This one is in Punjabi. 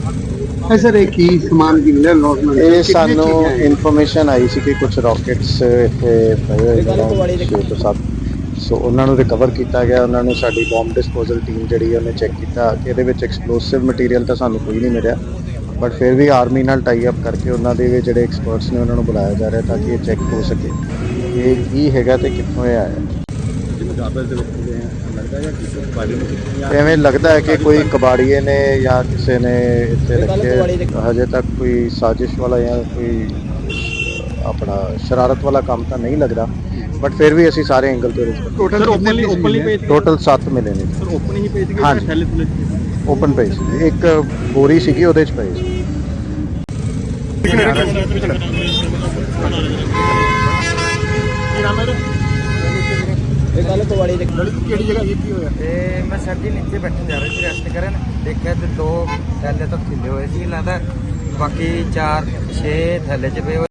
है सर एक ही समान की मिले नॉर्मल ਇਹ ਸਾਨੂੰ ਇਨਫੋਰਮੇਸ਼ਨ ਆਈ ਸੀ ਕਿ ਕੁਝ ਰਾਕਟਸ ਇੱਥੇ ਪਏ ਹੋਏ ਨੇ 6 ਤੋਂ 7 ਸੋ ਉਹਨਾਂ ਨੂੰ ਰਿਕਵਰ ਕੀਤਾ ਗਿਆ। ਉਹਨਾਂ ਨੂੰ ਸਾਡੀ ਬੰਬ ਡਿਸਪੋਜ਼ਲ ਟੀਮ ਜਿਹੜੀ ਉਹਨੇ ਚੈੱਕ ਕੀਤਾ ਕਿ ਇਹਦੇ ਵਿੱਚ ਐਕਸਪਲੋਸਿਵ ਮਟੀਰੀਅਲ ਤਾਂ ਸਾਨੂੰ ਕੋਈ ਨਹੀਂ ਮਿਲਿਆ, ਬਟ ਫਿਰ ਵੀ ਆਰਮੀ ਨਾਲ ਟਾਈ ਅਪ ਕਰਕੇ ਉਹਨਾਂ ਦੇ ਜਿਹੜੇ ਐਕਸਪਰਟਸ ਨੇ ਉਹਨਾਂ ਨੂੰ ਬੁਲਾਇਆ ਜਾ ਰਿਹਾ ਤਾਂ ਕਿ ਇਹ ਚੈੱਕ ਹੋ ਸਕੇ ਕਿ ਇਹ ਕੀ ਹੈਗਾ ਤੇ ਕਿੱਥੋਂ ਇਹ ਆਇਆ। ਐਵੇਂ ਲੱਗਦਾ ਹੈ ਕਿ ਕੋਈ ਕਬਾੜੀਏ ਨੇ ਜਾਂ ਕਿਸੇ ਨੇ ਇੱਥੇ ਰੱਖੇ। ਹਜੇ ਤੱਕ ਕੋਈ ਸਾਜ਼ਿਸ਼ ਵਾਲਾ ਜਾਂ ਕੋਈ ਆਪਣਾ ਸ਼ਰਾਰਤ ਵਾਲਾ ਕੰਮ ਤਾਂ ਨਹੀਂ ਲੱਗਦਾ, ਬਟ ਫਿਰ ਵੀ ਅਸੀਂ ਸਾਰੇ ਐਂਗਲ ਤੋਂ ਟੋਟਲ 7 ਮਿਲੇ ਨੇ। ਹਾਂਜੀ ਓਪਨ ਪਏ ਸੀ, ਇੱਕ ਬੋਰੀ ਸੀਗੀ ਉਹਦੇ 'ਚ ਪਏ ਸੀ। मैं सर जी नीचे बैठन जा रहा थी रेस्ट करन, देखा तो 2 थैले तो खिले हुए सी, लगता बाकी 4-6 थैले च पे।